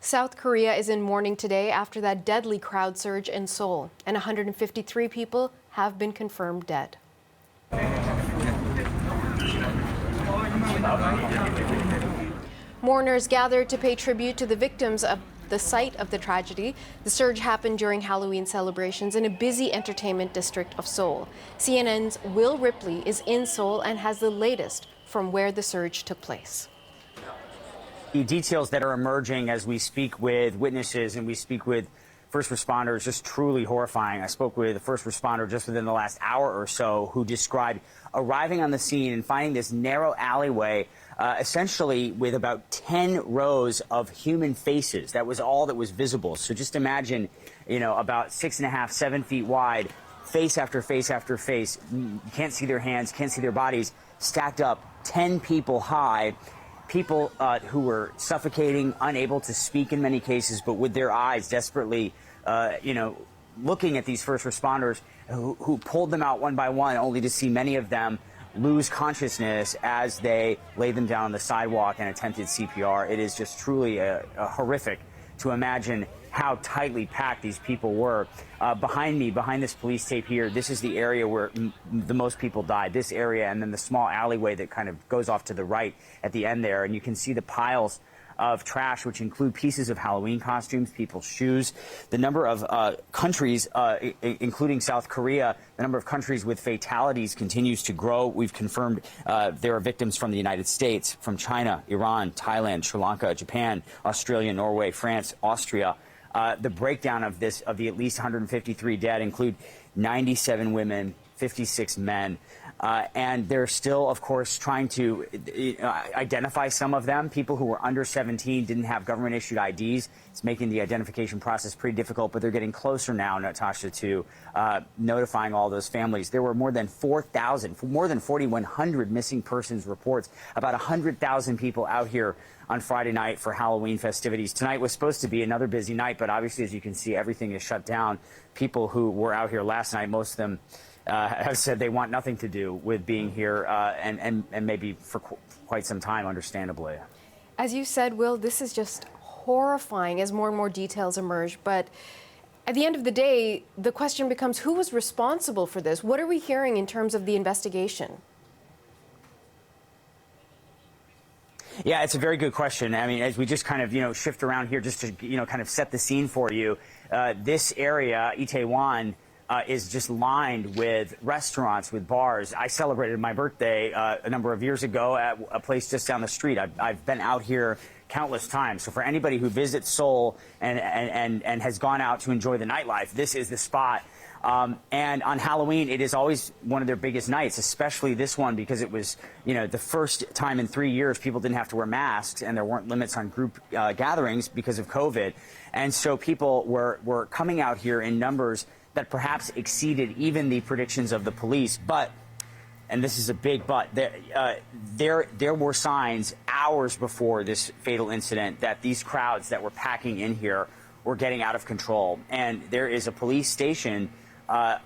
South Korea is in mourning today after that deadly crowd surge in Seoul, and 153 people have been confirmed dead. Mourners gathered to pay tribute to the victims of the site of the tragedy. The surge happened during Halloween celebrations in a busy entertainment district of Seoul. CNN's Will Ripley is in Seoul and has the latest from where the surge took place. The details that are emerging as we speak with witnesses and we speak with first responders, just truly horrifying. I spoke with a first responder just within the last hour or so who described arriving on the scene and finding this narrow alleyway, essentially with about 10 rows of human faces. That was all that was visible. So just imagine, about 6.5, 7 feet wide, face after face after face. You can't see their hands, can't see their bodies, stacked up 10 people high. People who were suffocating, unable to speak in many cases, but with their eyes desperately, looking at these first responders who pulled them out one by one, only to see many of them lose consciousness as they laid them down on the sidewalk and attempted CPR. It is just truly horrific to imagine how tightly packed these people were. Behind me, behind this police tape here, this is the area where the most people died. This area, and then the small alleyway that kind of goes off to the right at the end there. And you can see the piles of trash, which include pieces of Halloween costumes, people's shoes. The number of countries, including South Korea, the number of countries with fatalities continues to grow. We've confirmed there are victims from the United States, from China, Iran, Thailand, Sri Lanka, Japan, Australia, Norway, France, Austria. The breakdown of the at least 153 dead include 97 women, 56 men. And they're still, of course, trying to identify some of them. People who were under 17 didn't have government-issued IDs. It's making the identification process pretty difficult, but they're getting closer now, Natasha, to notifying all those families. There were more than 4,000, more than 4,100 missing persons reports, about 100,000 people out here on Friday night for Halloween festivities. Tonight was supposed to be another busy night, but obviously, as you can see, everything is shut down. People who were out here last night, most of them have said they want nothing to do with being here and maybe for quite some time, understandably. As you said, Will, this is just horrifying as more and more details emerge. But at the end of the day, the question becomes, who was responsible for this? What are we hearing in terms of the investigation? Yeah, it's a very good question. I mean, as we just kind of, shift around here just to, kind of set the scene for you, this area, Itaewon, is just lined with restaurants, with bars. I celebrated my birthday a number of years ago at a place just down the street. I've been out here countless times. So for anybody who visits Seoul and has gone out to enjoy the nightlife, this is the spot. And on Halloween, it is always one of their biggest nights, especially this one, because it was, the first time in 3 years people didn't have to wear masks and there weren't limits on group gatherings because of COVID. And so people were coming out here in numbers that perhaps exceeded even the predictions of the police. But, and this is a big but, there were signs hours before this fatal incident that these crowds that were packing in here were getting out of control. And there is a police station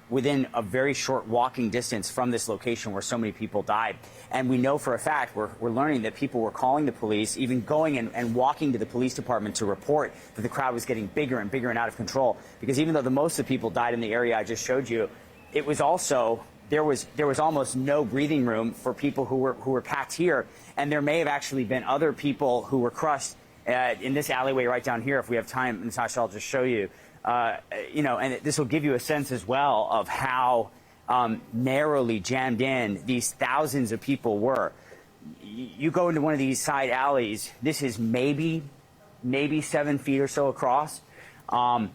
within a very short walking distance from this location where so many people died. And we know for a fact, we're learning that people were calling the police, even going and walking to the police department to report that the crowd was getting bigger and bigger and out of control. Because even though the most of the people died in the area I just showed you, it was also, there was almost no breathing room for people who were packed here. And there may have actually been other people who were crushed in this alleyway right down here. If we have time, Natasha, I'll just show you. And this will give you a sense as well of how narrowly jammed in these thousands of people were. You go into one of these side alleys, this is maybe 7 feet or so across. And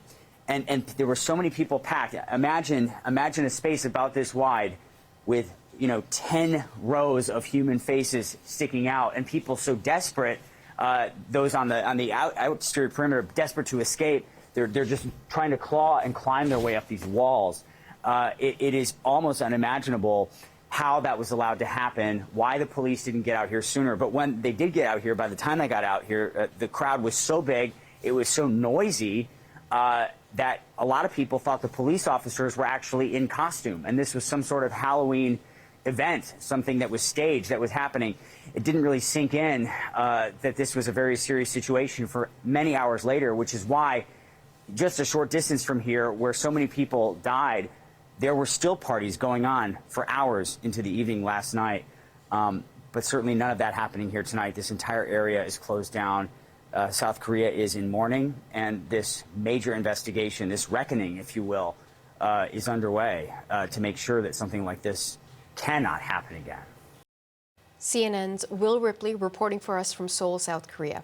there were so many people packed. Imagine a space about this wide with, 10 rows of human faces sticking out and people so desperate, those on the outskirted perimeter, desperate to escape. They're just trying to claw and climb their way up these walls. It is almost unimaginable how that was allowed to happen, why the police didn't get out here sooner. But when they did get out here, by the time they got out here, the crowd was so big, it was so noisy that a lot of people thought the police officers were actually in costume. And this was some sort of Halloween, event, something that was staged, that was happening. It didn't really sink in that this was a very serious situation for many hours later, which is why just a short distance from here, where so many people died, there were still parties going on for hours into the evening last night. But certainly none of that happening here tonight. This entire area is closed down. South Korea is in mourning, and this major investigation, this reckoning, if you will, is underway to make sure that something like this cannot happen again. CNN's Will Ripley reporting for us from Seoul, South Korea.